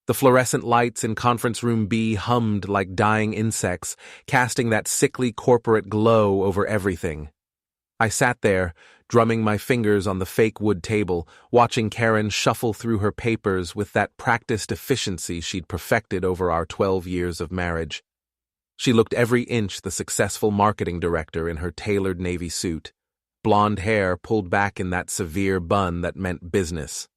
The fluorescent lights in conference room B hummed like dying insects, casting that sickly corporate glow over everything. I sat there, drumming my fingers on the fake wood table, watching Karen shuffle through her papers with that practiced efficiency she'd perfected over our 12 years of marriage. She looked every inch the successful marketing director in her tailored navy suit, blonde hair pulled back in that severe bun that meant business.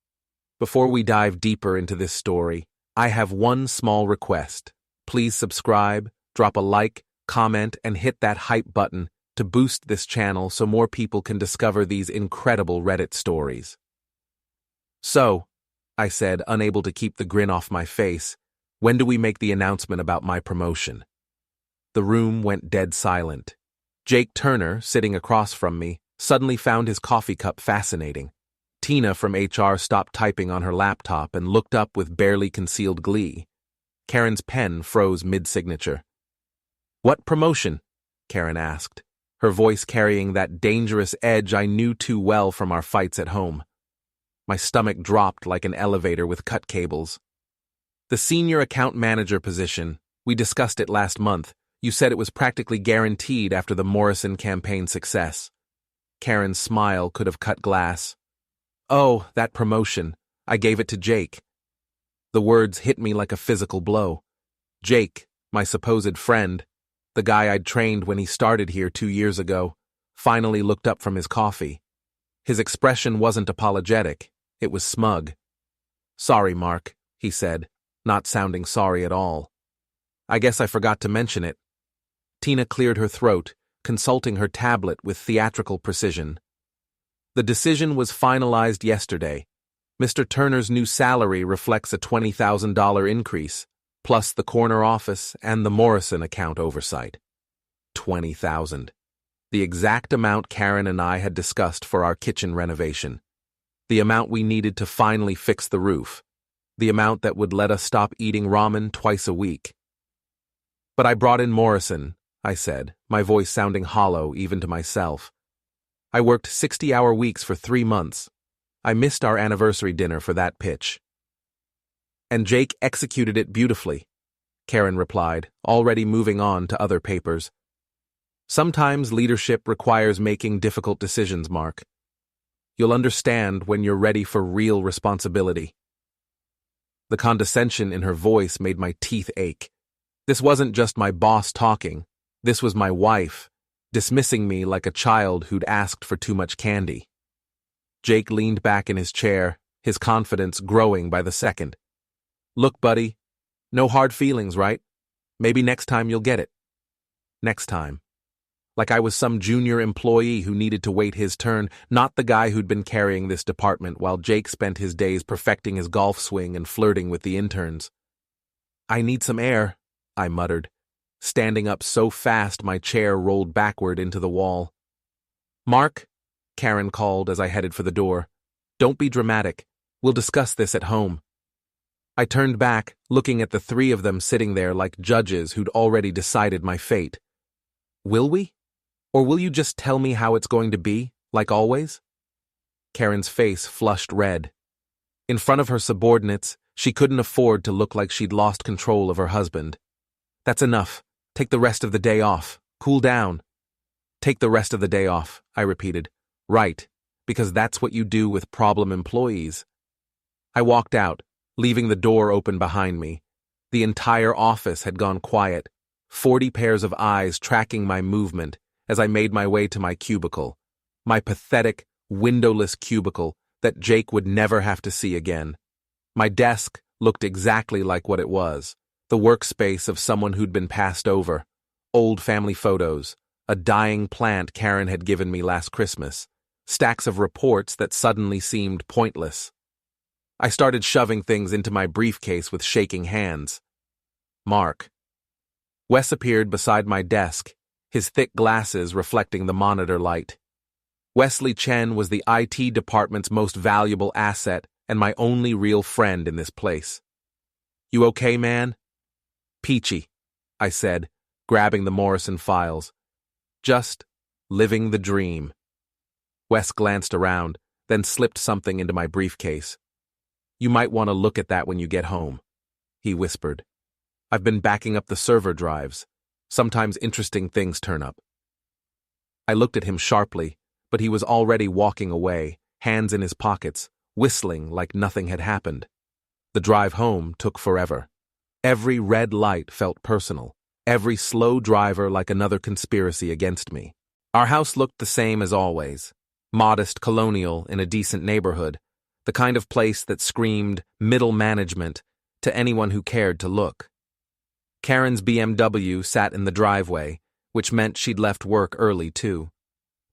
Before we dive deeper into this story, I have one small request. Please subscribe, drop a like, comment, and hit that hype button to boost this channel so more people can discover these incredible Reddit stories. So, I said, unable to keep the grin off my face, when do we make the announcement about my promotion? The room went dead silent. Jake Turner, sitting across from me, suddenly found his coffee cup fascinating. Tina from HR stopped typing on her laptop and looked up with barely concealed glee. Karen's pen froze mid-signature. "What promotion?" Karen asked, her voice carrying that dangerous edge I knew too well from our fights at home. My stomach dropped like an elevator with cut cables. "The senior account manager position. We discussed it last month. You said it was practically guaranteed after the Morrison campaign success." Karen's smile could have cut glass. "Oh, that promotion. I gave it to Jake." The words hit me like a physical blow. Jake, my supposed friend, the guy I'd trained when he started here 2 years ago, finally looked up from his coffee. His expression wasn't apologetic, it was smug. "Sorry, Mark," he said, not sounding sorry at all. "I guess I forgot to mention it." Tina cleared her throat, consulting her tablet with theatrical precision. "The decision was finalized yesterday. Mr. Turner's new salary reflects a $20,000 increase, plus the corner office and the Morrison account oversight." $20,000. The exact amount Karen and I had discussed for our kitchen renovation. The amount we needed to finally fix the roof. The amount that would let us stop eating ramen twice a week. "But I brought in Morrison," I said, my voice sounding hollow even to myself. "I worked 60-hour weeks for 3 months. I missed our anniversary dinner for that pitch." "And Jake executed it beautifully," Karen replied, already moving on to other papers. "Sometimes leadership requires making difficult decisions, Mark. You'll understand when you're ready for real responsibility." The condescension in her voice made my teeth ache. This wasn't just my boss talking. This was my wife, dismissing me like a child who'd asked for too much candy. Jake leaned back in his chair, his confidence growing by the second. "Look, buddy, no hard feelings, right? Maybe next time you'll get it." Next time. Like I was some junior employee who needed to wait his turn, not the guy who'd been carrying this department while Jake spent his days perfecting his golf swing and flirting with the interns. "I need some air," I muttered, standing up so fast my chair rolled backward into the wall. "Mark," Karen called as I headed for the door, "don't be dramatic. We'll discuss this at home." I turned back, looking at the 3 of them sitting there like judges who'd already decided my fate. "Will we? Or will you just tell me how it's going to be, like always?" Karen's face flushed red. In front of her subordinates, she couldn't afford to look like she'd lost control of her husband. "That's enough. Take the rest of the day off. Cool down." "Take the rest of the day off," I repeated. "Right, because that's what you do with problem employees." I walked out, leaving the door open behind me. The entire office had gone quiet, 40 pairs of eyes tracking my movement as I made my way to my cubicle, my pathetic, windowless cubicle that Jake would never have to see again. My desk looked exactly like what it was, the workspace of someone who'd been passed over, old family photos, a dying plant Karen had given me last Christmas, stacks of reports that suddenly seemed pointless. I started shoving things into my briefcase with shaking hands. "Mark." Wes appeared beside my desk, his thick glasses reflecting the monitor light. Wesley Chen was the IT department's most valuable asset and my only real friend in this place. "You okay, man?" "Peachy," I said, grabbing the Morrison files. "Just living the dream." Wes glanced around, then slipped something into my briefcase. "You might want to look at that when you get home." he whispered. "I've been backing up the server drives. Sometimes interesting things turn up." I looked at him sharply, but he was already walking away, hands in his pockets, whistling like nothing had happened. The drive home took forever. Every red light felt personal, every slow driver like another conspiracy against me. Our house looked the same as always, modest colonial in a decent neighborhood, the kind of place that screamed middle management to anyone who cared to look. Karen's BMW sat in the driveway, which meant she'd left work early too,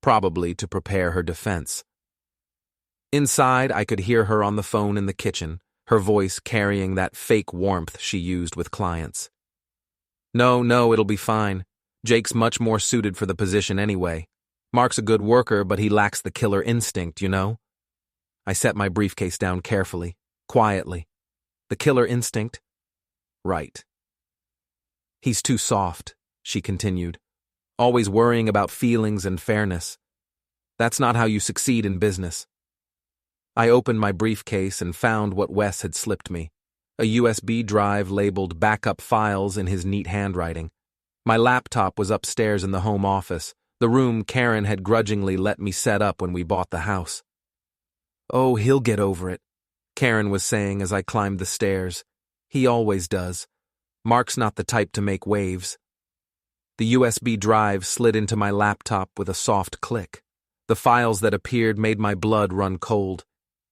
probably to prepare her defense. Inside, I could hear her on the phone in the kitchen, her voice carrying that fake warmth she used with clients. No, it'll be fine. Jake's much more suited for the position anyway. Mark's a good worker, but he lacks the killer instinct, you know? I set my briefcase down carefully, quietly. The killer instinct? Right. He's too soft, she continued, always worrying about feelings and fairness. That's not how you succeed in business. I opened my briefcase and found what Wes had slipped me, a USB drive labeled backup files in his neat handwriting. My laptop was upstairs in the home office, the room Karen had grudgingly let me set up when we bought the house. "Oh, he'll get over it," Karen was saying as I climbed the stairs. "He always does. Mark's not the type to make waves." The USB drive slid into my laptop with a soft click. The files that appeared made my blood run cold.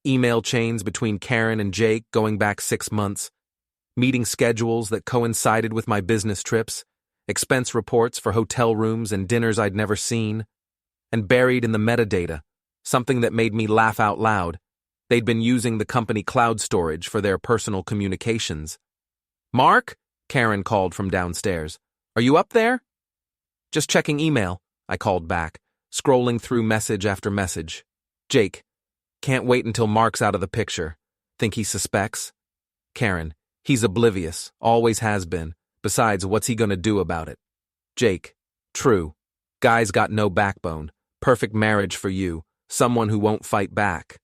Email chains between Karen and Jake going back 6 months, meeting schedules that coincided with my business trips, expense reports for hotel rooms and dinners I'd never seen, and buried in the metadata, something that made me laugh out loud. They'd been using the company cloud storage for their personal communications. "Mark?" Karen called from downstairs. "Are you up there?" "Just checking email," I called back, scrolling through message after message. "Jake, can't wait until Mark's out of the picture. Think he suspects?" Karen, "He's oblivious, always has been. Besides, what's he gonna do about it?" Jake, "True. Guy's got no backbone. Perfect marriage for you. Someone who won't fight back."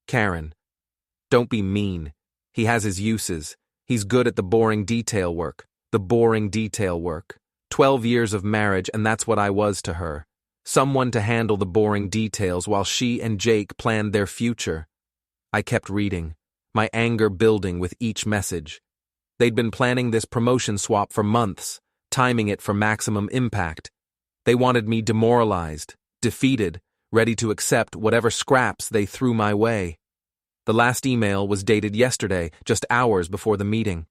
Karen, "Don't be mean. He has his uses. He's good at the boring detail work. 12 years of marriage, and that's what I was to her. Someone to handle the boring details while she and Jake planned their future." I kept reading, my anger building with each message. They'd been planning this promotion swap for months, timing it for maximum impact. They wanted me demoralized, defeated, ready to accept whatever scraps they threw my way. The last email was dated yesterday, just hours before the meeting.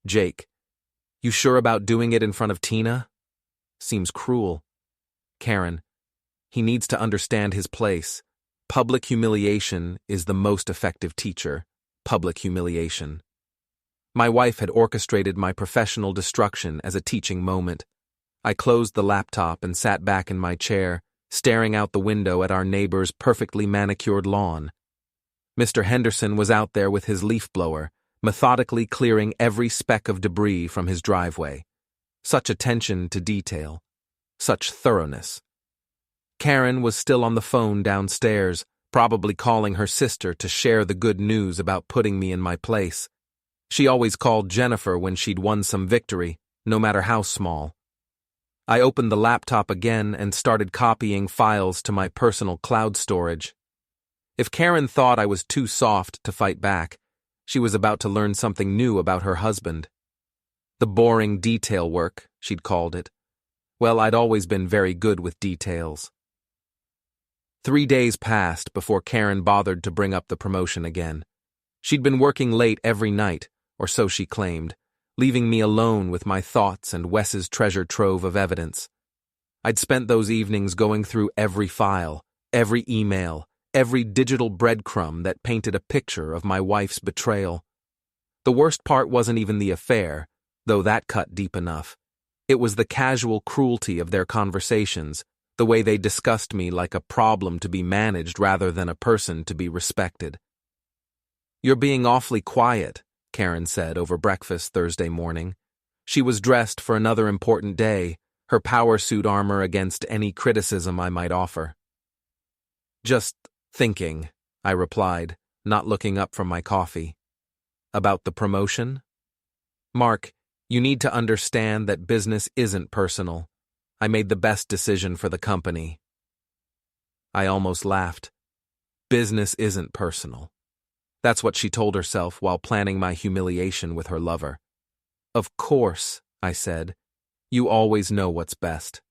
Jake, "You sure about doing it in front of Tina? Seems cruel." Karen, "He needs to understand his place. Public humiliation is the most effective teacher. Public humiliation." My wife had orchestrated my professional destruction as a teaching moment. I closed the laptop and sat back in my chair, staring out the window at our neighbor's perfectly manicured lawn. Mr. Henderson was out there with his leaf blower, methodically clearing every speck of debris from his driveway. Such attention to detail. Such thoroughness. Karen was still on the phone downstairs, probably calling her sister to share the good news about putting me in my place. She always called Jennifer when she'd won some victory, no matter how small. I opened the laptop again and started copying files to my personal cloud storage. If Karen thought I was too soft to fight back, she was about to learn something new about her husband. The boring detail work, she'd called it. Well, I'd always been very good with details. 3 days passed before Karen bothered to bring up the promotion again. She'd been working late every night, or so she claimed, leaving me alone with my thoughts and Wes's treasure trove of evidence. I'd spent those evenings going through every file, every email, every digital breadcrumb that painted a picture of my wife's betrayal. The worst part wasn't even the affair, though that cut deep enough. It was the casual cruelty of their conversations, the way they discussed me like a problem to be managed rather than a person to be respected. "You're being awfully quiet," Karen said over breakfast Thursday morning. She was dressed for another important day, her power suit armor against any criticism I might offer. "Just thinking," I replied, not looking up from my coffee. "About the promotion?" Mark, you need to understand that business isn't personal. I made the best decision for the company. I almost laughed. Business isn't personal. That's what she told herself while planning my humiliation with her lover. Of course, I said. You always know what's best.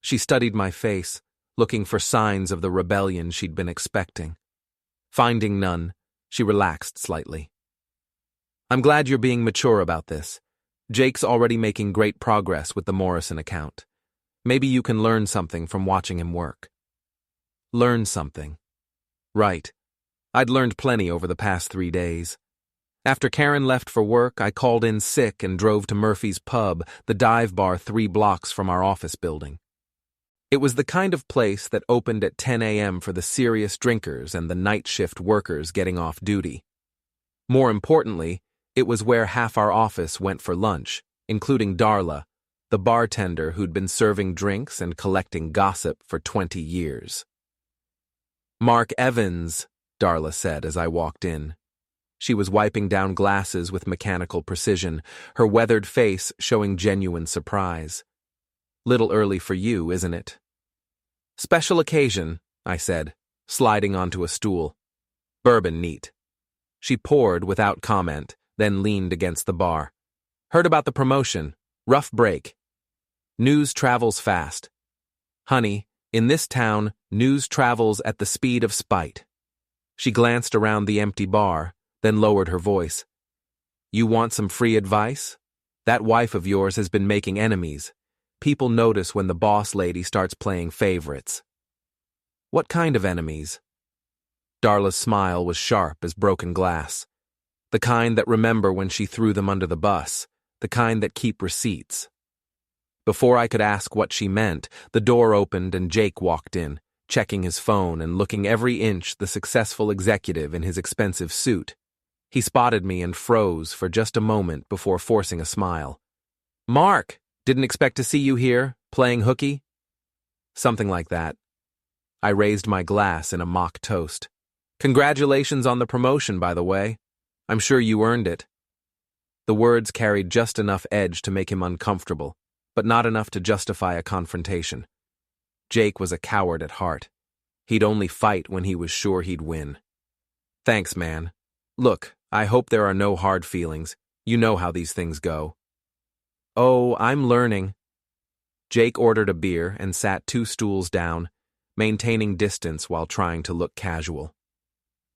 She studied my face, looking for signs of the rebellion she'd been expecting. Finding none, she relaxed slightly. I'm glad you're being mature about this. Jake's already making great progress with the Morrison account. Maybe you can learn something from watching him work. Learn something. Right. I'd learned plenty over the past 3 days. After Karen left for work, I called in sick and drove to Murphy's Pub, the dive bar 3 blocks from our office building. It was the kind of place that opened at 10 a.m. for the serious drinkers and the night shift workers getting off duty. More importantly, it was where half our office went for lunch, including Darla, the bartender who'd been serving drinks and collecting gossip for 20 years. Mark Evans, Darla said as I walked in. She was wiping down glasses with mechanical precision, her weathered face showing genuine surprise. Little early for you, isn't it? Special occasion, I said, sliding onto a stool. Bourbon neat. She poured without comment, then leaned against the bar. Heard about the promotion. Rough break. News travels fast. Honey, in this town, news travels at the speed of spite. She glanced around the empty bar, then lowered her voice. You want some free advice? That wife of yours has been making enemies. People notice when the boss lady starts playing favorites. What kind of enemies? Darla's smile was sharp as broken glass. The kind that remember when she threw them under the bus, the kind that keep receipts. Before I could ask what she meant, the door opened and Jake walked in, checking his phone and looking every inch the successful executive in his expensive suit. He spotted me and froze for just a moment before forcing a smile. Mark! Didn't expect to see you here, playing hooky? Something like that. I raised my glass in a mock toast. Congratulations on the promotion, by the way. I'm sure you earned it. The words carried just enough edge to make him uncomfortable, but not enough to justify a confrontation. Jake was a coward at heart. He'd only fight when he was sure he'd win. Thanks, man. Look, I hope there are no hard feelings. You know how these things go. Oh, I'm learning. Jake ordered a beer and sat 2 stools down, maintaining distance while trying to look casual.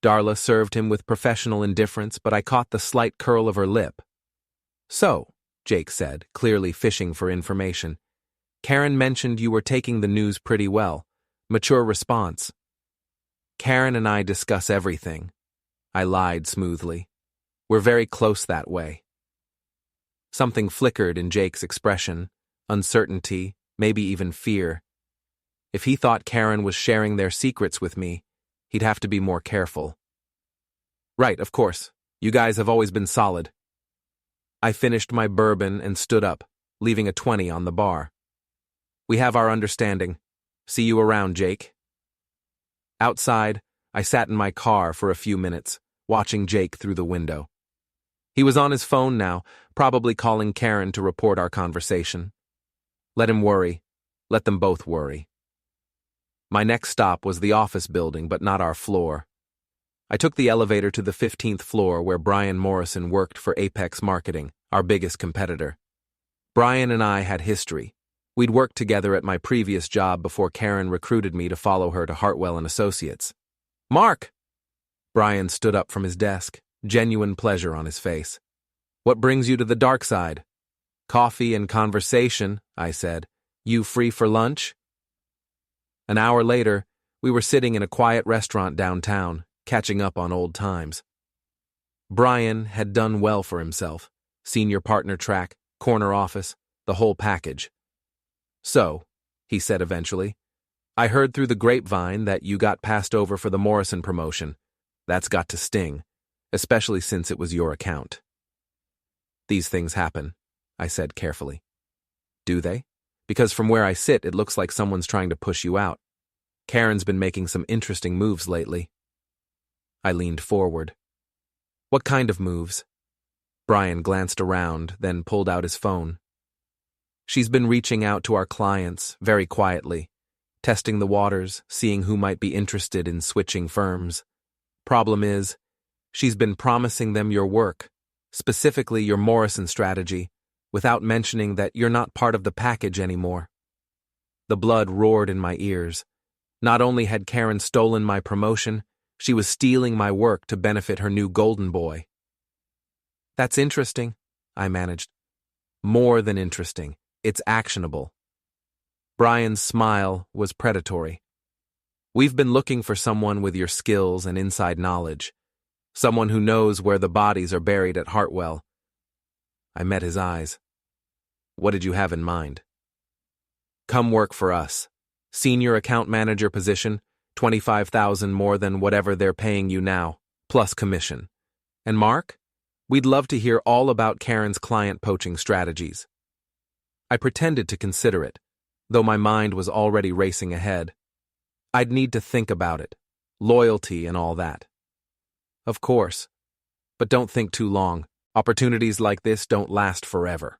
Darla served him with professional indifference, but I caught the slight curl of her lip. So, Jake said, clearly fishing for information, Karen mentioned you were taking the news pretty well. Mature response. Karen and I discuss everything. I lied smoothly. We're very close that way. Something flickered in Jake's expression, uncertainty, maybe even fear. If he thought Karen was sharing their secrets with me, he'd have to be more careful. Right, of course. You guys have always been solid. I finished my bourbon and stood up, leaving a 20 on the bar. We have our understanding. See you around, Jake. Outside, I sat in my car for a few minutes, watching Jake through the window. He was on his phone now, probably calling Karen to report our conversation. Let him worry. Let them both worry. My next stop was the office building, but not our floor. I took the elevator to the 15th floor where Brian Morrison worked for Apex Marketing, our biggest competitor. Brian and I had history. We'd worked together at my previous job before Karen recruited me to follow her to Hartwell & Associates. Mark! Brian stood up from his desk, genuine pleasure on his face. What brings you to the dark side? Coffee and conversation, I said. You free for lunch? An hour later, we were sitting in a quiet restaurant downtown, catching up on old times. Brian had done well for himself. Senior partner track, corner office, the whole package. So, he said eventually, I heard through the grapevine that you got passed over for the Morrison promotion. That's got to sting, especially since it was your account. These things happen, I said carefully. Do they? Because from where I sit, it looks like someone's trying to push you out. Karen's been making some interesting moves lately. I leaned forward. What kind of moves? Brian glanced around, then pulled out his phone. She's been reaching out to our clients, very quietly, testing the waters, seeing who might be interested in switching firms. Problem is, she's been promising them your work, specifically your Morrison strategy, without mentioning that you're not part of the package anymore. The blood roared in my ears. Not only had Karen stolen my promotion, she was stealing my work to benefit her new golden boy. That's interesting, I managed. More than interesting. It's actionable. Brian's smile was predatory. We've been looking for someone with your skills and inside knowledge. Someone who knows where the bodies are buried at Hartwell. I met his eyes. What did you have in mind? Come work for us. Senior account manager position, $25,000 more than whatever they're paying you now, plus commission. And Mark? We'd love to hear all about Karen's client poaching strategies. I pretended to consider it, though my mind was already racing ahead. I'd need to think about it, loyalty and all that. Of course. But don't think too long. Opportunities like this don't last forever.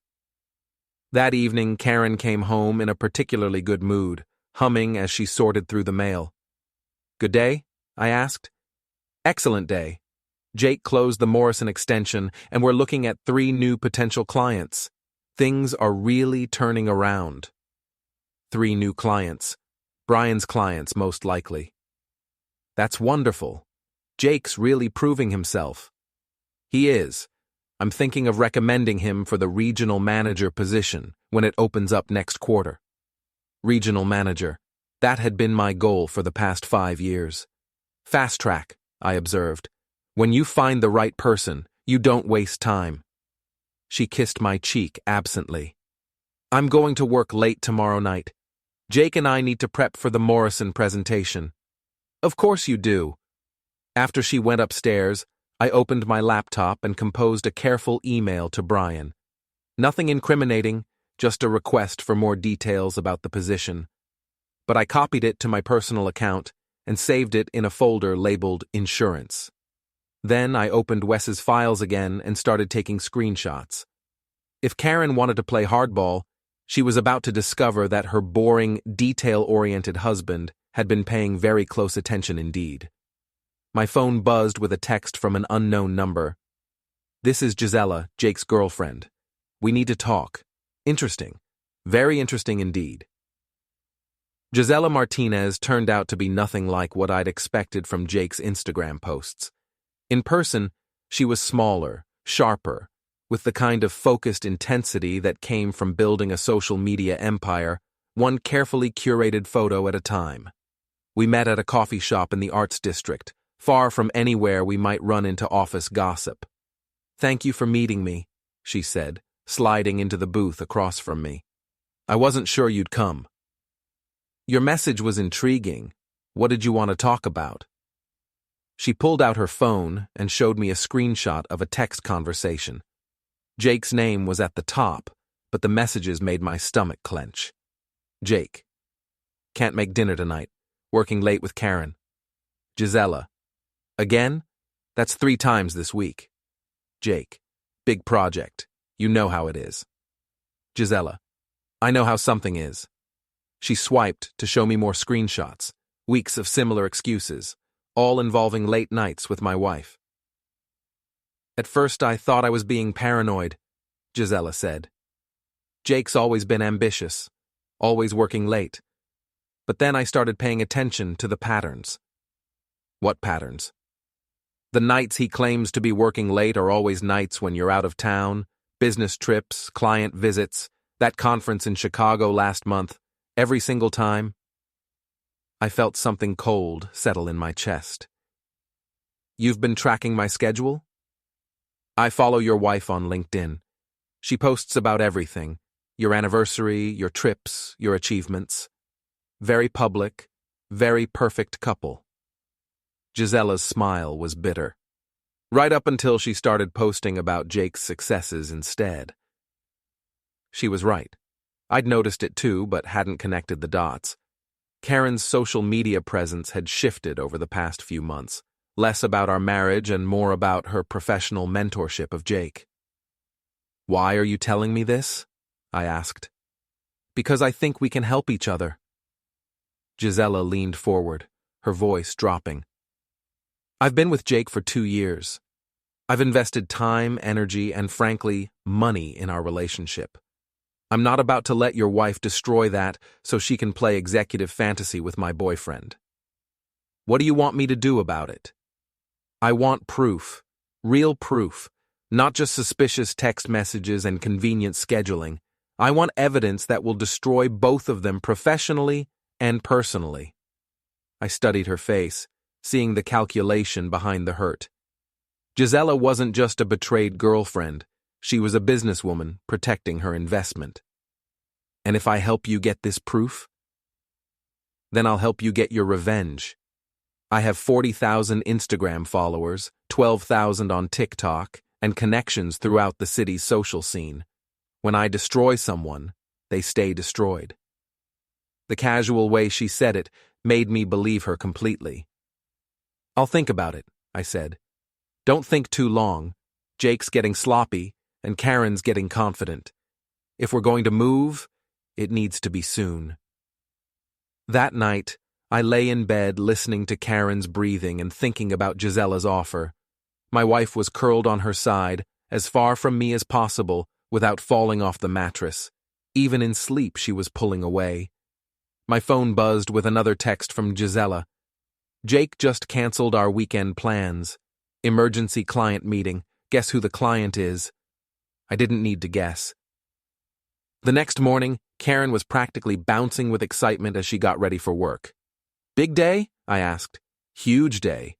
That evening, Karen came home in a particularly good mood, humming as she sorted through the mail. Good day? I asked. Excellent day. Jake closed the Morrison extension, and we're looking at 3 new potential clients. Things are really turning around. 3 new clients. Brian's clients, most likely. That's wonderful. Jake's really proving himself. He is. I'm thinking of recommending him for the regional manager position when it opens up next quarter. Regional manager. That had been my goal for the past 5 years. Fast track, I observed. When you find the right person, you don't waste time. She kissed my cheek absently. I'm going to work late tomorrow night. Jake and I need to prep for the Morrison presentation. Of course you do. After she went upstairs, I opened my laptop and composed a careful email to Brian. Nothing incriminating, just a request for more details about the position. But I copied it to my personal account and saved it in a folder labeled Insurance. Then I opened Wes's files again and started taking screenshots. If Karen wanted to play hardball, she was about to discover that her boring, detail-oriented husband had been paying very close attention indeed. My phone buzzed with a text from an unknown number. This is Gisela, Jake's girlfriend. We need to talk. Interesting. Very interesting indeed. Gisela Martinez turned out to be nothing like what I'd expected from Jake's Instagram posts. In person, she was smaller, sharper, with the kind of focused intensity that came from building a social media empire, one carefully curated photo at a time. We met at a coffee shop in the Arts District, far from anywhere we might run into office gossip. Thank you for meeting me, she said, sliding into the booth across from me. I wasn't sure you'd come. Your message was intriguing. What did you want to talk about? She pulled out her phone and showed me a screenshot of a text conversation. Jake's name was at the top, but the messages made my stomach clench. Jake. Can't make dinner tonight. Working late with Karen. Gisela. Again? That's 3 times this week. Jake. Big project. You know how it is. Gisela. I know how something is. She swiped to show me more screenshots, weeks of similar excuses, all involving late nights with my wife. At first I thought I was being paranoid, Gisela said. Jake's always been ambitious, always working late. But then I started paying attention to the patterns. What patterns? The nights he claims to be working late are always nights when you're out of town, business trips, client visits, that conference in Chicago last month, every single time. I felt something cold settle in my chest. You've been tracking my schedule? I follow your wife on LinkedIn. She posts about everything, your anniversary, your trips, your achievements. Very public, very perfect couple. Gisela's smile was bitter. Right up until she started posting about Jake's successes instead. She was right. I'd noticed it too, but hadn't connected the dots. Karen's social media presence had shifted over the past few months, less about our marriage and more about her professional mentorship of Jake. Why are you telling me this? I asked. Because I think we can help each other. Gisela leaned forward, her voice dropping. I've been with Jake for 2 years. I've invested time, energy, and frankly, money in our relationship. I'm not about to let your wife destroy that so she can play executive fantasy with my boyfriend. What do you want me to do about it? I want proof, real proof, not just suspicious text messages and convenient scheduling. I want evidence that will destroy both of them professionally and personally. I studied her face, seeing the calculation behind the hurt. Gisela wasn't just a betrayed girlfriend. She was a businesswoman protecting her investment. And if I help you get this proof, then I'll help you get your revenge. I have 40,000 Instagram followers, 12,000 on TikTok, and connections throughout the city's social scene. When I destroy someone, they stay destroyed. The casual way she said it made me believe her completely. I'll think about it, I said. Don't think too long. Jake's getting sloppy, and Karen's getting confident. If we're going to move, it needs to be soon. That night, I lay in bed listening to Karen's breathing and thinking about Gisela's offer. My wife was curled on her side, as far from me as possible, without falling off the mattress. Even in sleep, she was pulling away. My phone buzzed with another text from Gisela. Jake just canceled our weekend plans. Emergency client meeting. Guess who the client is? I didn't need to guess. The next morning, Karen was practically bouncing with excitement as she got ready for work. Big day? I asked. Huge day.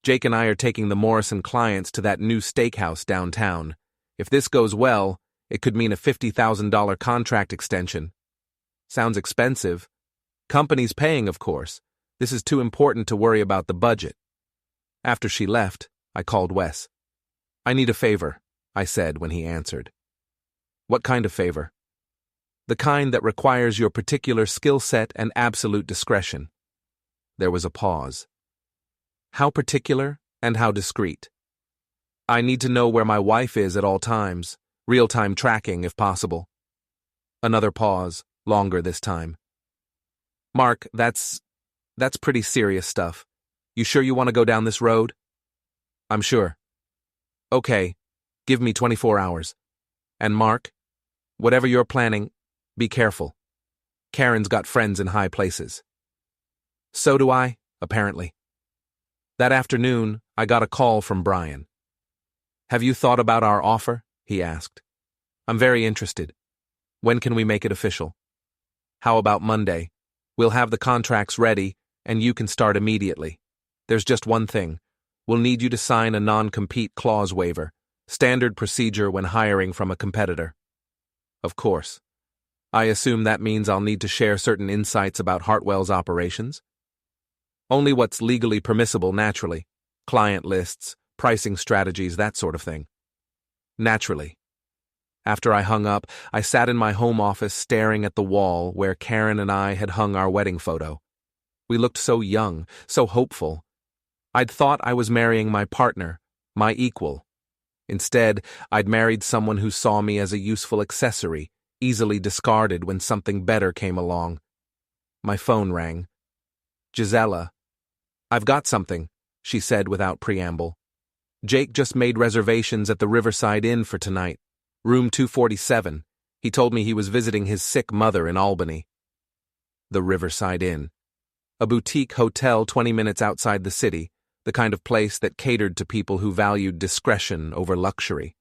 Jake and I are taking the Morrison clients to that new steakhouse downtown. If this goes well, it could mean a $50,000 contract extension. Sounds expensive. Company's paying, of course. This is too important to worry about the budget. After she left, I called Wes. I need a favor, I said when he answered. What kind of favor? The kind that requires your particular skill set and absolute discretion. There was a pause. How particular and how discreet? I need to know where my wife is at all times, real-time tracking if possible. Another pause, longer this time. Mark, that's pretty serious stuff. You sure you want to go down this road? I'm sure. Okay, give me 24 hours. And Mark, whatever you're planning, be careful. Karen's got friends in high places. So do I, apparently. That afternoon, I got a call from Brian. Have you thought about our offer? He asked. I'm very interested. When can we make it official? How about Monday? We'll have the contracts ready, and you can start immediately. There's just one thing. We'll need you to sign a non-compete clause waiver, standard procedure when hiring from a competitor. Of course. I assume that means I'll need to share certain insights about Hartwell's operations? Only what's legally permissible, naturally. Client lists, pricing strategies, that sort of thing. Naturally. After I hung up, I sat in my home office staring at the wall where Karen and I had hung our wedding photo. We looked so young, so hopeful. I'd thought I was marrying my partner, my equal. Instead, I'd married someone who saw me as a useful accessory, easily discarded when something better came along. My phone rang. Gisela. I've got something, she said without preamble. Jake just made reservations at the Riverside Inn for tonight. Room 247. He told me he was visiting his sick mother in Albany. The Riverside Inn. A boutique hotel 20 minutes outside the city, the kind of place that catered to people who valued discretion over luxury.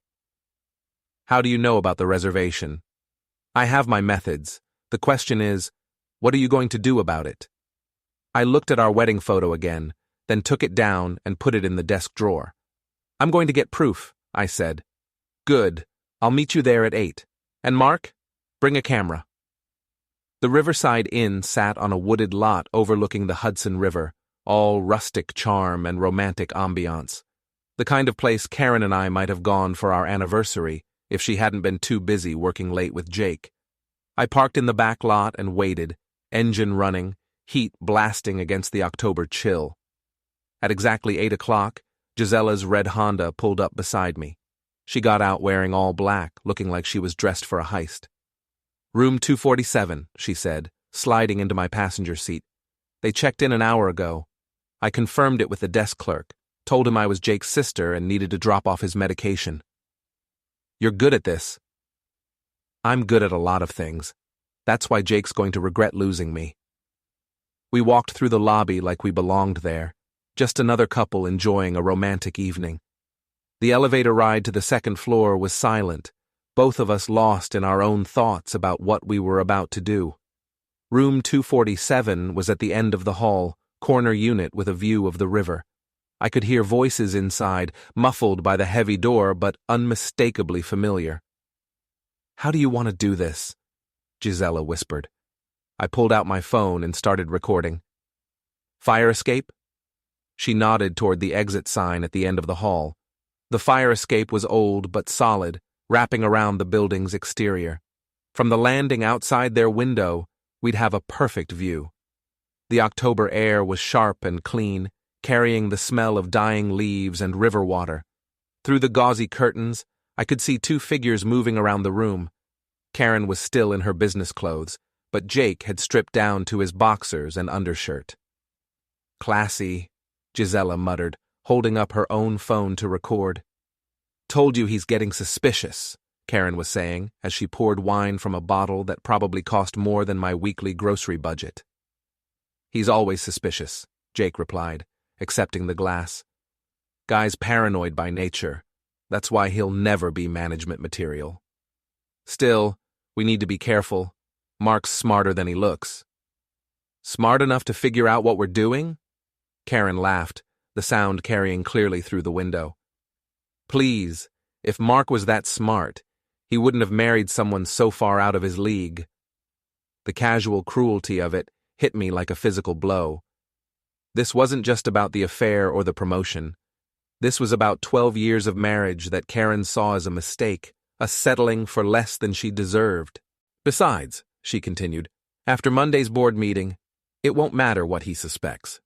How do you know about the reservation? I have my methods. The question is, what are you going to do about it? I looked at our wedding photo again, then took it down and put it in the desk drawer. I'm going to get proof, I said. Good. I'll meet you there at 8. And Mark, bring a camera. The Riverside Inn sat on a wooded lot overlooking the Hudson River, all rustic charm and romantic ambiance. The kind of place Karen and I might have gone for our anniversary if she hadn't been too busy working late with Jake. I parked in the back lot and waited, engine running, heat blasting against the October chill. At exactly 8 o'clock, Gisela's red Honda pulled up beside me. She got out wearing all black, looking like she was dressed for a heist. "Room 247, she said, sliding into my passenger seat. "They checked in an hour ago. I confirmed it with the desk clerk, told him I was Jake's sister and needed to drop off his medication." "You're good at this." "I'm good at a lot of things. That's why Jake's going to regret losing me." We walked through the lobby like we belonged there, just another couple enjoying a romantic evening. The elevator ride to the second floor was silent, both of us lost in our own thoughts about what we were about to do. Room 247 was at the end of the hall, corner unit with a view of the river. I could hear voices inside, muffled by the heavy door but unmistakably familiar. "How do you want to do this?" Gisela whispered. I pulled out my phone and started recording. "Fire escape?" She nodded toward the exit sign at the end of the hall. The fire escape was old but solid, wrapping around the building's exterior. From the landing outside their window, we'd have a perfect view. The October air was sharp and clean, carrying the smell of dying leaves and river water. Through the gauzy curtains, I could see two figures moving around the room. Karen was still in her business clothes, but Jake had stripped down to his boxers and undershirt. "Classy," Gisela muttered, holding up her own phone to record. "Told you he's getting suspicious," Karen was saying as she poured wine from a bottle that probably cost more than my weekly grocery budget. "He's always suspicious," Jake replied, accepting the glass. "Guy's paranoid by nature. That's why he'll never be management material. Still, we need to be careful. Mark's smarter than he looks." "Smart enough to figure out what we're doing?" Karen laughed, the sound carrying clearly through the window. "Please, if Mark was that smart, he wouldn't have married someone so far out of his league." The casual cruelty of it hit me like a physical blow. This wasn't just about the affair or the promotion. This was about 12 years of marriage that Karen saw as a mistake, a settling for less than she deserved. "Besides," she continued, "after Monday's board meeting, it won't matter what he suspects."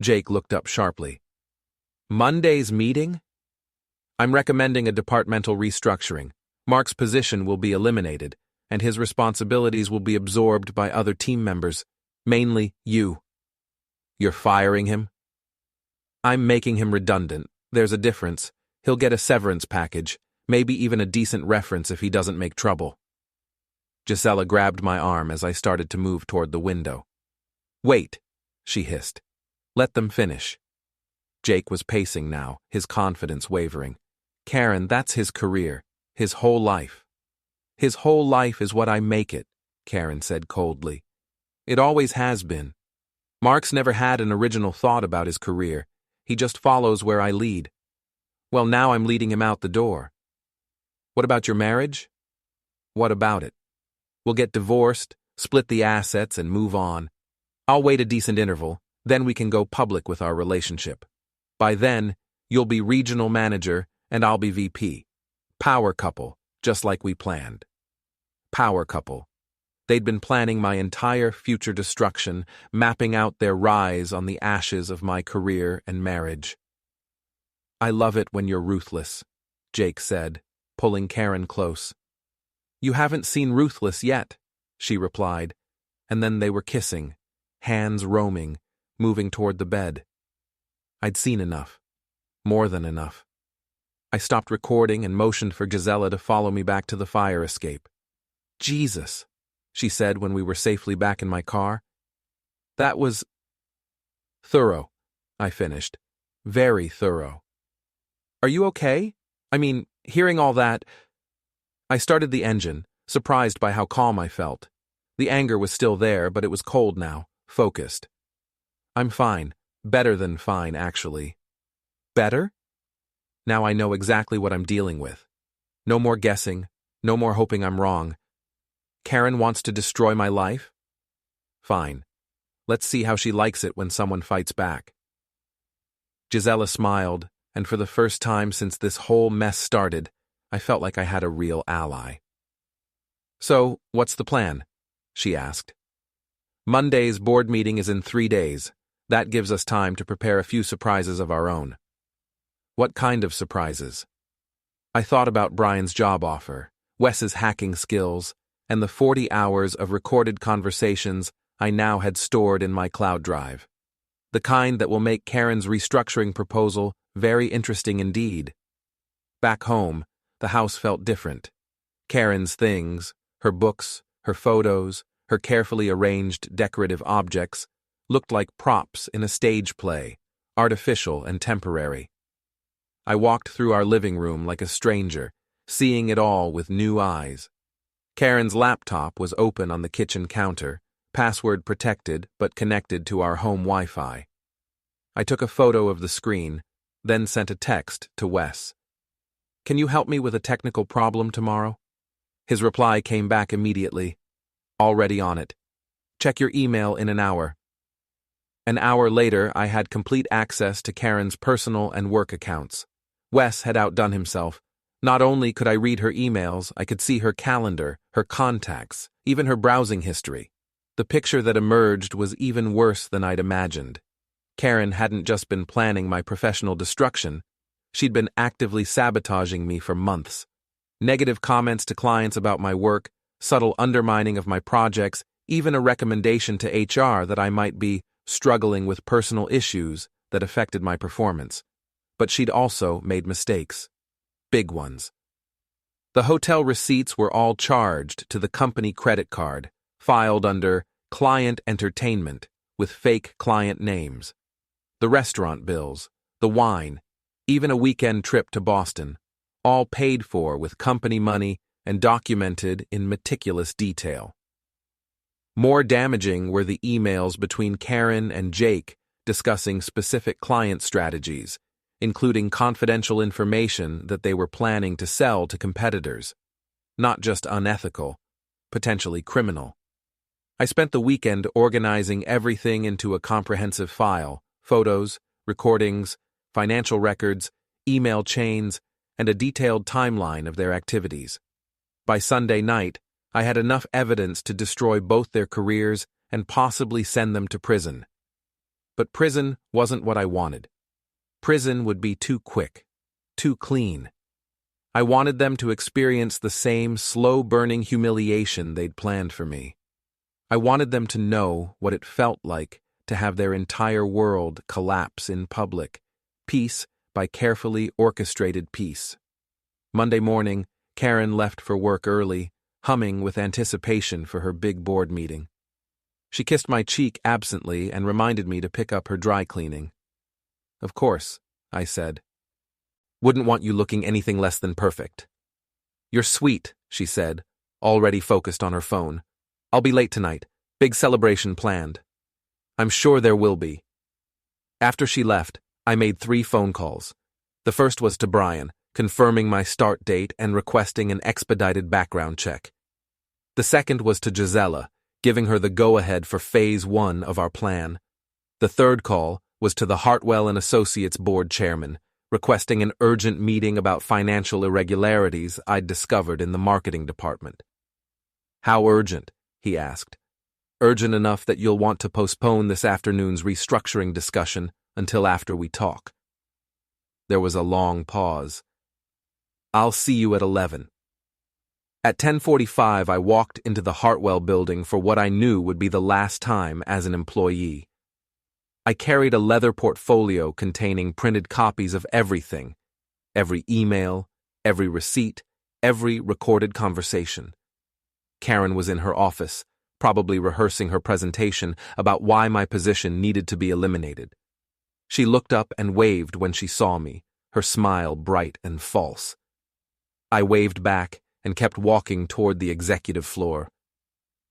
Jake looked up sharply. "Monday's meeting?" "I'm recommending a departmental restructuring. Mark's position will be eliminated, and his responsibilities will be absorbed by other team members, mainly you." "You're firing him?" "I'm making him redundant. There's a difference. He'll get a severance package, maybe even a decent reference if he doesn't make trouble." Gisela grabbed my arm as I started to move toward the window. "Wait," she hissed. "Let them finish." Jake was pacing now, his confidence wavering. "Karen, that's his career, his whole life." "His whole life is what I make it," Karen said coldly. "It always has been. Mark's never had an original thought about his career. He just follows where I lead. Well, now I'm leading him out the door." "What about your marriage?" "What about it? We'll get divorced, split the assets, and move on. I'll wait a decent interval, then we can go public with our relationship. By then, you'll be regional manager and I'll be VP. Power couple, just like we planned." Power couple. They'd been planning my entire future destruction, mapping out their rise on the ashes of my career and marriage. "I love it when you're ruthless," Jake said, pulling Karen close. "You haven't seen Ruthless yet," she replied, and then they were kissing, hands roaming, moving toward the bed. I'd seen enough. More than enough. I stopped recording and motioned for Gisela to follow me back to the fire escape. "Jesus," she said when we were safely back in my car. "That was thorough," I finished. "Very thorough." "Are you okay? I mean, hearing all that..." I started the engine, surprised by how calm I felt. The anger was still there, but it was cold now, focused. "I'm fine. Better than fine, actually." "Better?" Now I know exactly what I'm dealing with. No more guessing, no more hoping I'm wrong. Karen wants to destroy my life? Fine. Let's see how she likes it when someone fights back. Gisela smiled, and for the first time since this whole mess started, I felt like I had a real ally. "So, what's the plan?" she asked. "Monday's board meeting is in 3 days. That gives us time to prepare a few surprises of our own." "What kind of surprises?" I thought about Brian's job offer, Wes's hacking skills, and the 40 hours of recorded conversations I now had stored in my cloud drive. The kind that will make Karen's restructuring proposal very interesting indeed. Back home, the house felt different. Karen's things, her books, her photos, her carefully arranged decorative objects, looked like props in a stage play, artificial and temporary. I walked through our living room like a stranger, seeing it all with new eyes. Karen's laptop was open on the kitchen counter, password protected but connected to our home Wi-Fi. I took a photo of the screen, then sent a text to Wes. "Can you help me with a technical problem tomorrow?" His reply came back immediately. "Already on it. Check your email in an hour." An hour later, I had complete access to Karen's personal and work accounts. Wes had outdone himself. Not only could I read her emails, I could see her calendar, her contacts, even her browsing history. The picture that emerged was even worse than I'd imagined. Karen hadn't just been planning my professional destruction, she'd been actively sabotaging me for months. Negative comments to clients about my work, subtle undermining of my projects, even a recommendation to HR that I might be struggling with personal issues that affected my performance. But she'd also made mistakes. Big ones. The hotel receipts were all charged to the company credit card, filed under Client Entertainment with fake client names. The restaurant bills, the wine, even a weekend trip to Boston, all paid for with company money and documented in meticulous detail. More damaging were the emails between Karen and Jake discussing specific client strategies, including confidential information that they were planning to sell to competitors. Not just unethical, potentially criminal. I spent the weekend organizing everything into a comprehensive file: photos, recordings, financial records, email chains, and a detailed timeline of their activities. By Sunday night, I had enough evidence to destroy both their careers and possibly send them to prison. But prison wasn't what I wanted. Prison would be too quick, too clean. I wanted them to experience the same slow-burning humiliation they'd planned for me. I wanted them to know what it felt like to have their entire world collapse in public, piece by carefully orchestrated piece. Monday morning, Karen left for work early, humming with anticipation for her big board meeting. She kissed my cheek absently and reminded me to pick up her dry cleaning. "Of course," I said. "Wouldn't want you looking anything less than perfect." "You're sweet," she said, already focused on her phone. "I'll be late tonight. Big celebration planned." "I'm sure there will be." After she left, I made 3 phone calls. The first was to Brian, confirming my start date and requesting an expedited background check. The second was to Gisela, giving her the go-ahead for Phase 1 of our plan. The third call was to the Hartwell and Associates board chairman, requesting an urgent meeting about financial irregularities I'd discovered in the marketing department. "How urgent?" he asked. "Urgent enough that you'll want to postpone this afternoon's restructuring discussion until after we talk." There was a long pause. "I'll see you at 11. At 10:45, I walked into the Hartwell building for what I knew would be the last time as an employee. I carried a leather portfolio containing printed copies of everything: every email, every receipt, every recorded conversation. Karen was in her office, probably rehearsing her presentation about why my position needed to be eliminated. She looked up and waved when she saw me, her smile bright and false. I waved back and kept walking toward the executive floor.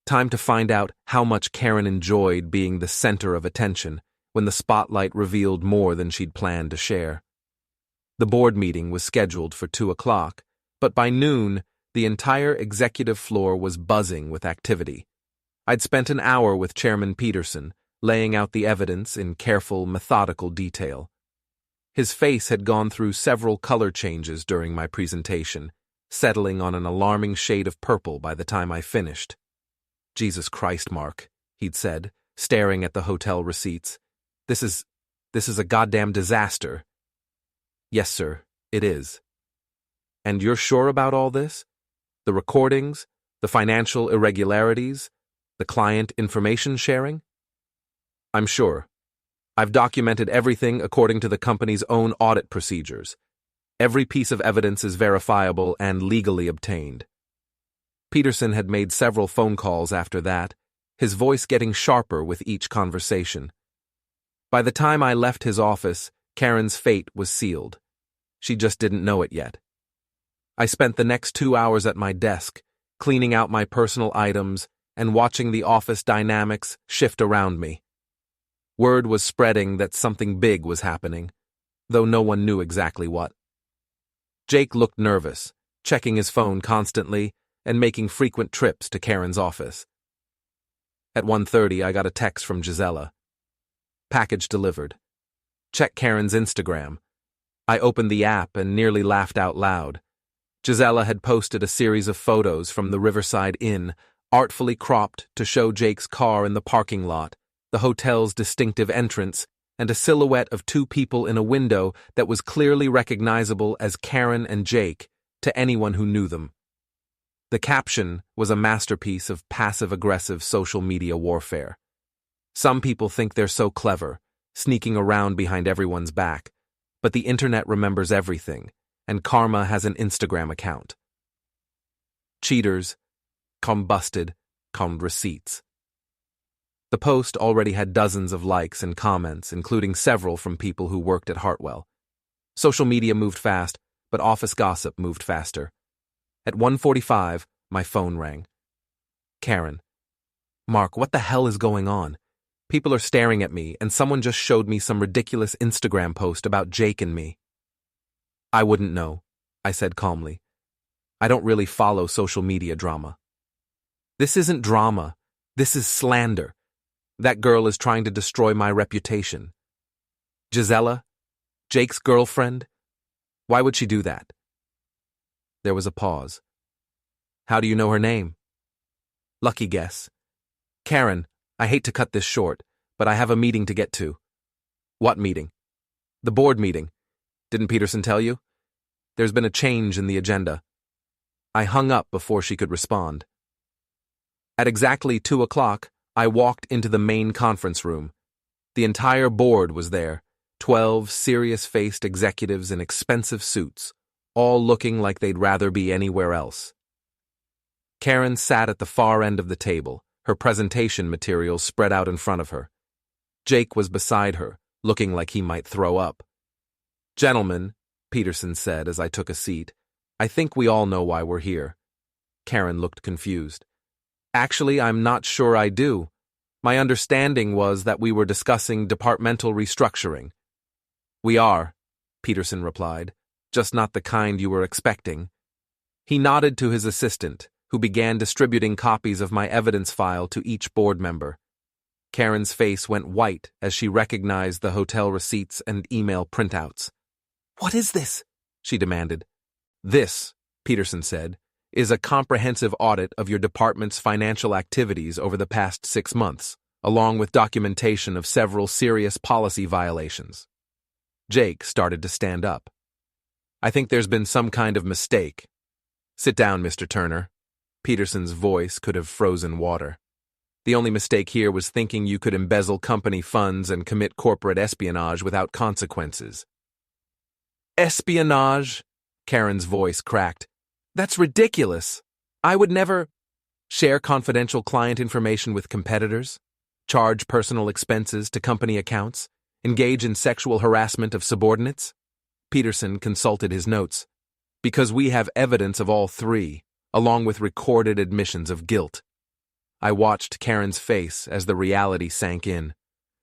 Time to find out how much Karen enjoyed being the center of attention when the spotlight revealed more than she'd planned to share. The board meeting was scheduled for 2 o'clock, but by noon, the entire executive floor was buzzing with activity. I'd spent an hour with Chairman Peterson, laying out the evidence in careful, methodical detail. His face had gone through several color changes during my presentation, settling on an alarming shade of purple by the time I finished. "Jesus Christ, Mark," he'd said, staring at the hotel receipts. This is a goddamn disaster." "Yes, sir, it is." And you're sure about all this? The recordings, the financial irregularities, the client information sharing? I'm sure. I've documented everything according to the company's own audit procedures. Every piece of evidence is verifiable and legally obtained. Peterson had made several phone calls after that, his voice getting sharper with each conversation. By the time I left his office, Karen's fate was sealed. She just didn't know it yet. I spent the next 2 hours at my desk, cleaning out my personal items and watching the office dynamics shift around me. Word was spreading that something big was happening, though no one knew exactly what. Jake looked nervous, checking his phone constantly and making frequent trips to Karen's office. At 1:30, I got a text from Gisela. Package delivered. Check Karen's Instagram. I opened the app and nearly laughed out loud. Gisela had posted a series of photos from the Riverside Inn, artfully cropped to show Jake's car in the parking lot, the hotel's distinctive entrance, and a silhouette of two people in a window that was clearly recognizable as Karen and Jake to anyone who knew them. The caption was a masterpiece of passive-aggressive social media warfare. Some people think they're so clever, sneaking around behind everyone's back, but the internet remembers everything, and karma has an Instagram account. Cheaters, combusted, receipts. The post already had dozens of likes and comments, including several from people who worked at Hartwell. Social media moved fast, but office gossip moved faster. At 1:45, my phone rang. Karen. Mark, what the hell is going on? People are staring at me, and someone just showed me some ridiculous Instagram post about Jake and me. I wouldn't know, I said calmly. I don't really follow social media drama. This isn't drama. This is slander. That girl is trying to destroy my reputation. Gisela? Jake's girlfriend? Why would she do that? There was a pause. How do you know her name? Lucky guess. Karen, I hate to cut this short, but I have a meeting to get to. What meeting? The board meeting. Didn't Peterson tell you? There's been a change in the agenda. I hung up before she could respond. At exactly 2 o'clock, I walked into the main conference room. The entire board was there, 12 serious-faced executives in expensive suits, all looking like they'd rather be anywhere else. Karen sat at the far end of the table, her presentation materials spread out in front of her. Jake was beside her, looking like he might throw up. Gentlemen, Peterson said as I took a seat, I think we all know why we're here. Karen looked confused. Actually, I'm not sure I do. My understanding was that we were discussing departmental restructuring. We are, Peterson replied, just not the kind you were expecting. He nodded to his assistant, who began distributing copies of my evidence file to each board member. Karen's face went white as she recognized the hotel receipts and email printouts. What is this? She demanded. This, Peterson said, is a comprehensive audit of your department's financial activities over the past 6 months, along with documentation of several serious policy violations. Jake started to stand up. I think there's been some kind of mistake. Sit down, Mr. Turner. Peterson's voice could have frozen water. The only mistake here was thinking you could embezzle company funds and commit corporate espionage without consequences. Espionage? Karen's voice cracked. That's ridiculous. I would never share confidential client information with competitors, charge personal expenses to company accounts, engage in sexual harassment of subordinates. Peterson consulted his notes. Because we have evidence of all three, along with recorded admissions of guilt. I watched Karen's face as the reality sank in.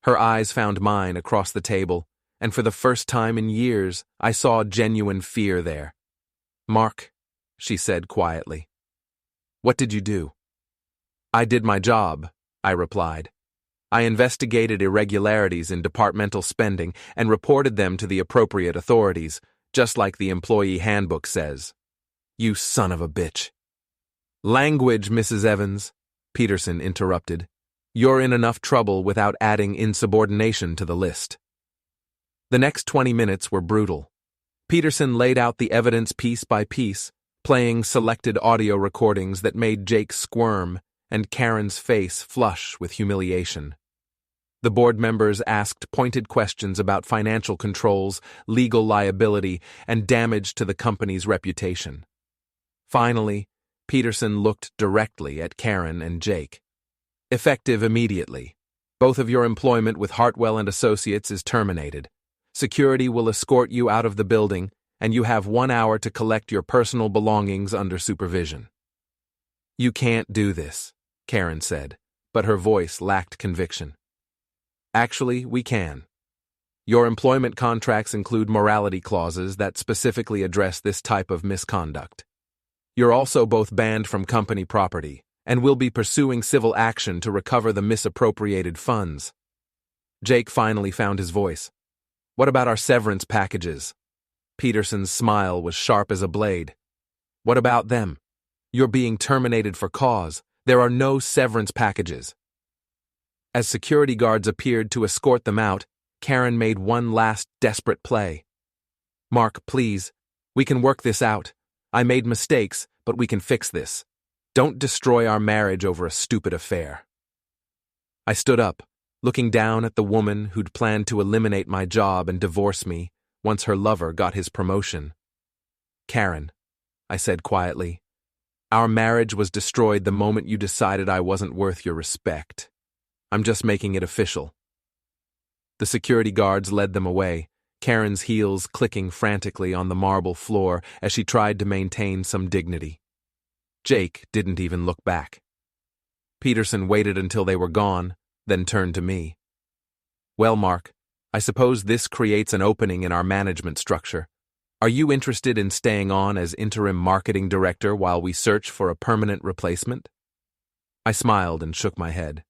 Her eyes found mine across the table, and for the first time in years, I saw genuine fear there. Mark, she said quietly. What did you do? I did my job, I replied. I investigated irregularities in departmental spending and reported them to the appropriate authorities, just like the employee handbook says. You son of a bitch. Language, Mrs. Evans, Peterson interrupted. You're in enough trouble without adding insubordination to the list. The next 20 minutes were brutal. Peterson laid out the evidence piece by piece, playing selected audio recordings that made Jake squirm and Karen's face flush with humiliation. The board members asked pointed questions about financial controls, legal liability, and damage to the company's reputation. Finally, Peterson looked directly at Karen and Jake. Effective immediately. Both of your employment with Hartwell and Associates is terminated. Security will escort you out of the building, and you have 1 hour to collect your personal belongings under supervision. You can't do this, Karen said, but her voice lacked conviction. Actually, we can. Your employment contracts include morality clauses that specifically address this type of misconduct. You're also both banned from company property, and will be pursuing civil action to recover the misappropriated funds. Jake finally found his voice. What about our severance packages? Peterson's smile was sharp as a blade. What about them? You're being terminated for cause. There are no severance packages. As security guards appeared to escort them out, Karen made one last desperate play. Mark, please. We can work this out. I made mistakes, but we can fix this. Don't destroy our marriage over a stupid affair. I stood up, looking down at the woman who'd planned to eliminate my job and divorce me once her lover got his promotion. Karen, I said quietly, our marriage was destroyed the moment you decided I wasn't worth your respect. I'm just making it official. The security guards led them away, Karen's heels clicking frantically on the marble floor as she tried to maintain some dignity. Jake didn't even look back. Peterson waited until they were gone, then turned to me. Well, Mark, I suppose this creates an opening in our management structure. Are you interested in staying on as interim marketing director while we search for a permanent replacement? I smiled and shook my head.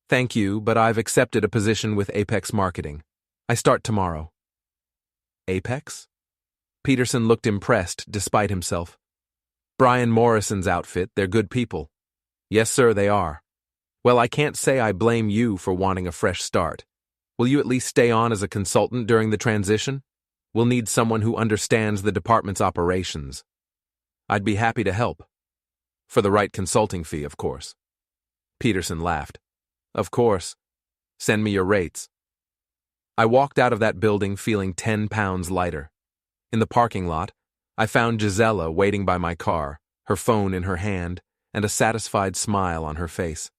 Thank you, but I've accepted a position with Apex Marketing. I start tomorrow. Apex? Peterson looked impressed despite himself. Brian Morrison's outfit, they're good people. Yes, sir, they are. Well, I can't say I blame you for wanting a fresh start. Will you at least stay on as a consultant during the transition? We'll need someone who understands the department's operations. I'd be happy to help. For the right consulting fee, of course. Peterson laughed. Of course. Send me your rates. I walked out of that building feeling 10 pounds lighter. In the parking lot, I found Gisela waiting by my car, her phone in her hand, and a satisfied smile on her face.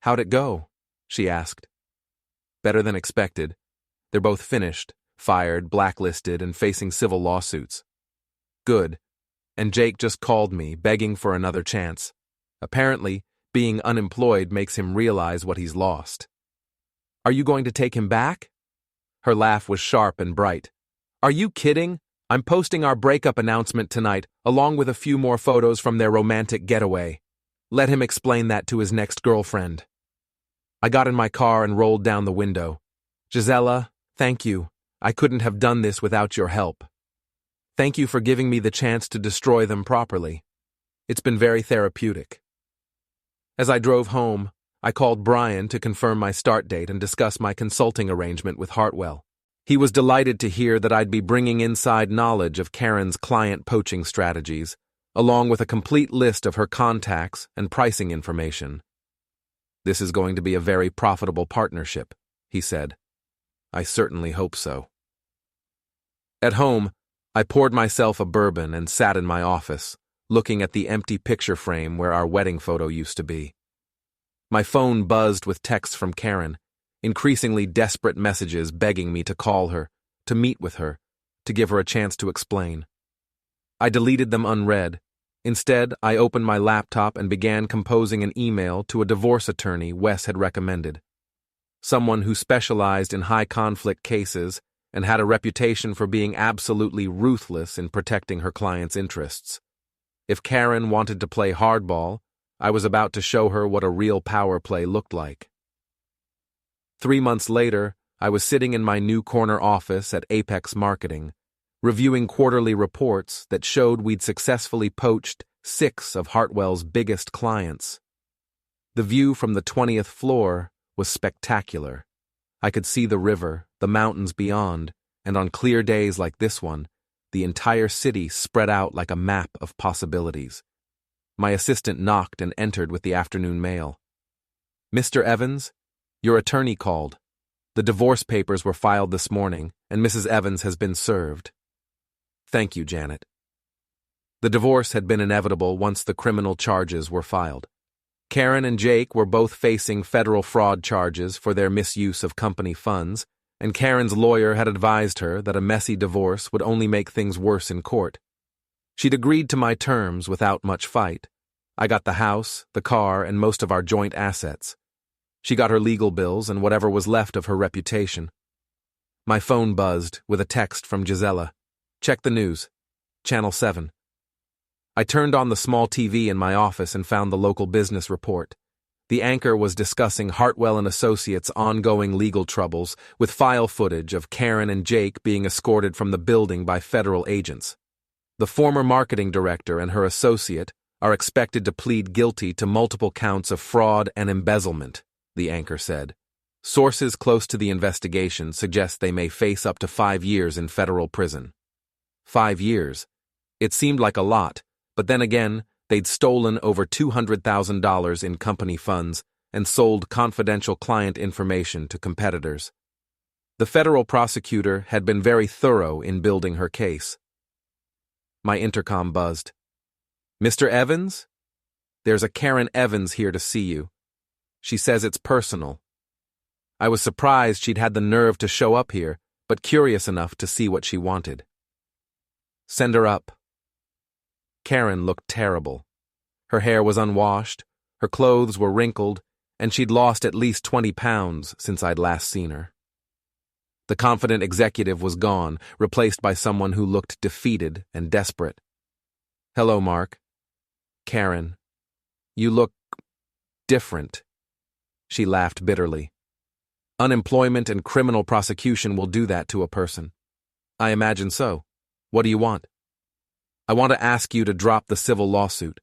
How'd it go? She asked. Better than expected. They're both finished, fired, blacklisted, and facing civil lawsuits. Good. And Jake just called me, begging for another chance. Apparently, being unemployed makes him realize what he's lost. Are you going to take him back? Her laugh was sharp and bright. Are you kidding? I'm posting our breakup announcement tonight, along with a few more photos from their romantic getaway. Let him explain that to his next girlfriend. I got in my car and rolled down the window. Gisela, thank you. I couldn't have done this without your help. Thank you for giving me the chance to destroy them properly. It's been very therapeutic. As I drove home, I called Brian to confirm my start date and discuss my consulting arrangement with Hartwell. He was delighted to hear that I'd be bringing inside knowledge of Karen's client poaching strategies, along with a complete list of her contacts and pricing information. This is going to be a very profitable partnership, he said. I certainly hope so. At home, I poured myself a bourbon and sat in my office, looking at the empty picture frame where our wedding photo used to be. My phone buzzed with texts from Karen, increasingly desperate messages begging me to call her, to meet with her, to give her a chance to explain. I deleted them unread. Instead, I opened my laptop and began composing an email to a divorce attorney Wes had recommended. Someone who specialized in high-conflict cases and had a reputation for being absolutely ruthless in protecting her clients' interests. If Karen wanted to play hardball, I was about to show her what a real power play looked like. 3 months later, I was sitting in my new corner office at Apex Marketing, reviewing quarterly reports that showed we'd successfully poached 6 of Hartwell's biggest clients. The view from the 20th floor was spectacular. I could see the river, the mountains beyond, And on clear days like this one, the entire city spread out like a map of possibilities. My assistant knocked and entered with the afternoon mail. "Mr. Evans, your attorney called. The divorce papers were filed this morning, and Mrs. Evans has been served." "Thank you, Janet." The divorce had been inevitable once the criminal charges were filed. Karen and Jake were both facing federal fraud charges for their misuse of company funds, and Karen's lawyer had advised her that a messy divorce would only make things worse in court. She'd agreed to my terms without much fight. I got the house, the car, and most of our joint assets. She got her legal bills and whatever was left of her reputation. My phone buzzed with a text from Gisela. "Check the news. Channel 7. I turned on the small TV in my office and found the local business report. The anchor was discussing Hartwell and Associates' ongoing legal troubles with file footage of Karen and Jake being escorted from the building by federal agents. The former marketing director and her associate are expected to plead guilty to multiple counts of fraud and embezzlement, the anchor said. Sources close to the investigation suggest they may face up to 5 years in federal prison. 5 years. It seemed like a lot, but then again, they'd stolen over $200,000 in company funds and sold confidential client information to competitors. The federal prosecutor had been very thorough in building her case. My intercom buzzed. "Mr. Evans? There's a Karen Evans here to see you. She says it's personal." I was surprised she'd had the nerve to show up here, but curious enough to see what she wanted. "Send her up." Karen looked terrible. Her hair was unwashed, her clothes were wrinkled, and she'd lost at least 20 pounds since I'd last seen her. The confident executive was gone, replaced by someone who looked defeated and desperate. "Hello, Mark." "Karen, you look different." She laughed bitterly. "Unemployment and criminal prosecution will do that to a person." "I imagine so. What do you want?" "I want to ask you to drop the civil lawsuit.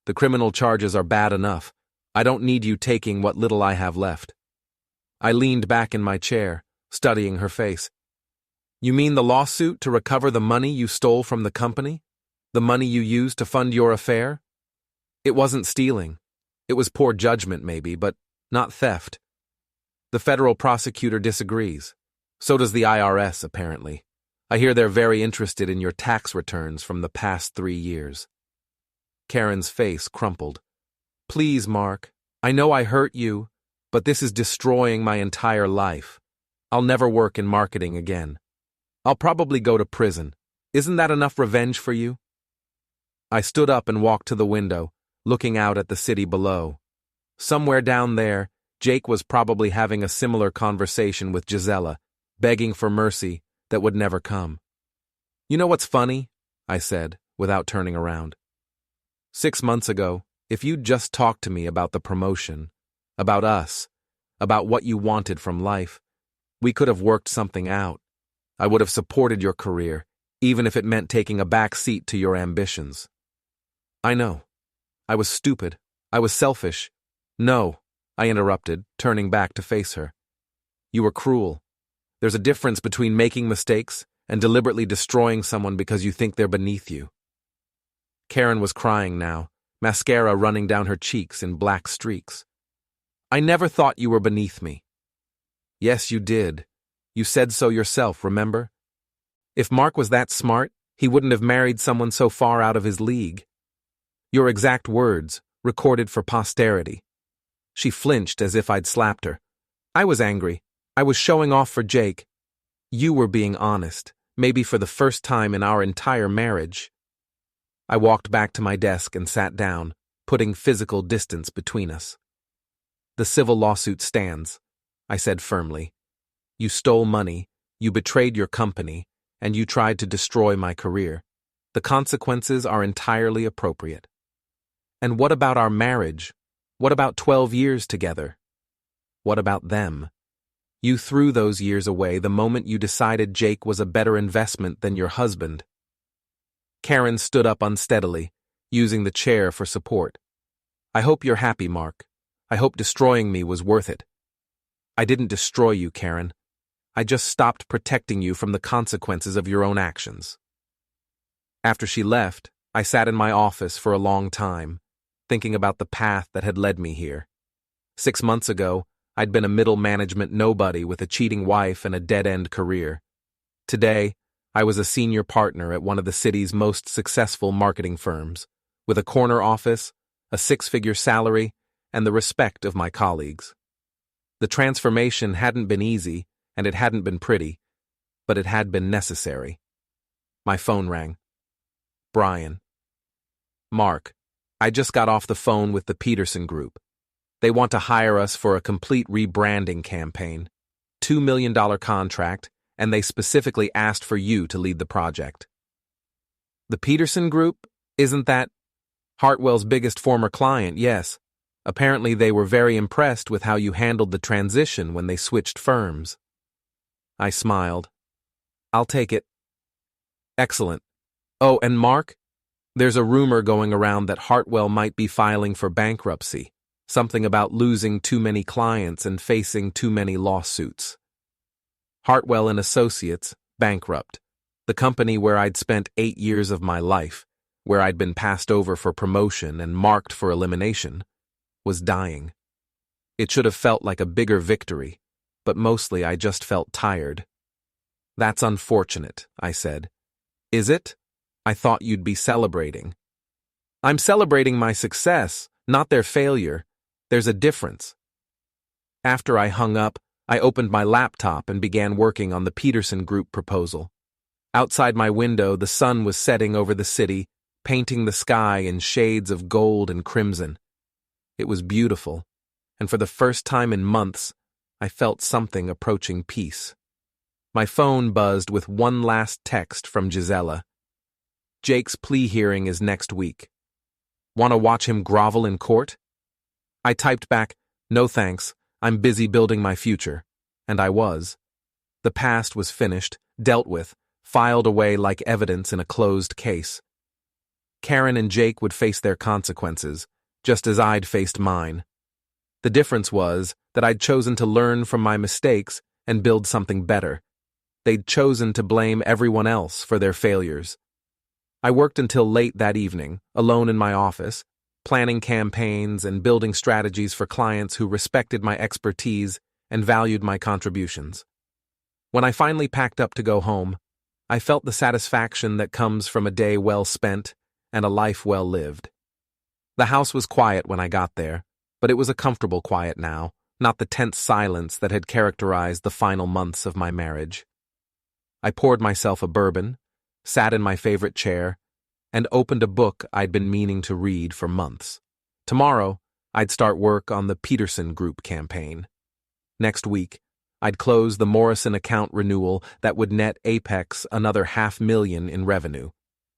The criminal charges are bad enough. I don't need you taking what little I have left." I leaned back in my chair, studying her face. "You mean the lawsuit to recover the money you stole from the company? The money you used to fund your affair?" "It wasn't stealing. It was poor judgment, maybe, but not theft." "The federal prosecutor disagrees. So does the IRS, apparently. I hear they're very interested in your tax returns from the past 3 years. Karen's face crumpled. "Please, Mark, I know I hurt you, but this is destroying my entire life. I'll never work in marketing again. I'll probably go to prison. Isn't that enough revenge for you?" I stood up and walked to the window, looking out at the city below. Somewhere down there, Jake was probably having a similar conversation with Gisela, begging for mercy that would never come. "You know what's funny?" I said, without turning around. 6 months ago, if you'd just talked to me about the promotion, about us, about what you wanted from life, we could have worked something out. I would have supported your career, even if it meant taking a back seat to your ambitions. I know. I was stupid. I was selfish. "No," I interrupted, turning back to face her. "You were cruel. There's a difference between making mistakes and deliberately destroying someone because you think they're beneath you." Karen was crying now, mascara running down her cheeks in black streaks. "I never thought you were beneath me." "Yes, you did. You said so yourself, remember? If Mark was that smart, he wouldn't have married someone so far out of his league." Your exact words, recorded for posterity. She flinched as if I'd slapped her. I was angry. I was showing off for Jake. You were being honest, maybe for the first time in our entire marriage. I walked back to my desk and sat down, putting physical distance between us. "The civil lawsuit stands," I said firmly. "You stole money, you betrayed your company, and you tried to destroy my career. The consequences are entirely appropriate." "And what about our marriage? What about 12 years together? What about them? You threw those years away the moment you decided Jake was a better investment than your husband." Karen stood up unsteadily, using the chair for support. "I hope you're happy, Mark. I hope destroying me was worth it." "I didn't destroy you, Karen. I just stopped protecting you from the consequences of your own actions." After she left, I sat in my office for a long time, thinking about the path that had led me here. 6 months ago, I'd been a middle management nobody with a cheating wife and a dead-end career. Today, I was a senior partner at one of the city's most successful marketing firms, with a corner office, a 6-figure salary, and the respect of my colleagues. The transformation hadn't been easy, and it hadn't been pretty, but it had been necessary. My phone rang. Brian. "Mark, I just got off the phone with the Peterson Group. They want to hire us for a complete rebranding campaign, $2 million contract, and they specifically asked for you to lead the project." "The Peterson Group? Isn't that Hartwell's biggest former client?" "Yes. Apparently they were very impressed with how you handled the transition when they switched firms." I smiled. "I'll take it." "Excellent. Oh, and Mark, there's a rumor going around that Hartwell might be filing for bankruptcy, something about losing too many clients and facing too many lawsuits." Hartwell and Associates, bankrupt, the company where I'd spent 8 years of my life, where I'd been passed over for promotion and marked for elimination, was dying. It should have felt like a bigger victory, but mostly I just felt tired. "That's unfortunate," I said. "Is it? I thought you'd be celebrating." "I'm celebrating my success, not their failure. There's a difference." After I hung up, I opened my laptop and began working on the Peterson Group proposal. Outside my window, the sun was setting over the city, painting the sky in shades of gold and crimson. It was beautiful, and for the first time in months, I felt something approaching peace. My phone buzzed with one last text from Gisela. "Jake's plea hearing is next week. Want to watch him grovel in court?" I typed back, "No thanks, I'm busy building my future." And I was. The past was finished, dealt with, filed away like evidence in a closed case. Karen and Jake would face their consequences, just as I'd faced mine. The difference was that I'd chosen to learn from my mistakes and build something better. They'd chosen to blame everyone else for their failures. I worked until late that evening, alone in my office, planning campaigns and building strategies for clients who respected my expertise and valued my contributions. When I finally packed up to go home, I felt the satisfaction that comes from a day well spent and a life well lived. The house was quiet when I got there, but it was a comfortable quiet now, not the tense silence that had characterized the final months of my marriage. I poured myself a bourbon, sat in my favorite chair, and opened a book I'd been meaning to read for months. Tomorrow, I'd start work on the Peterson Group campaign. Next week, I'd close the Morrison account renewal that would net Apex another $500,000 in revenue.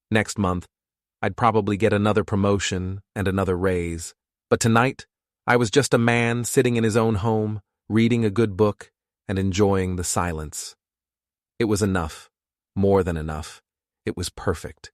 Next month, I'd probably get another promotion and another raise. But tonight, I was just a man sitting in his own home, reading a good book, and enjoying the silence. It was enough, more than enough. It was perfect.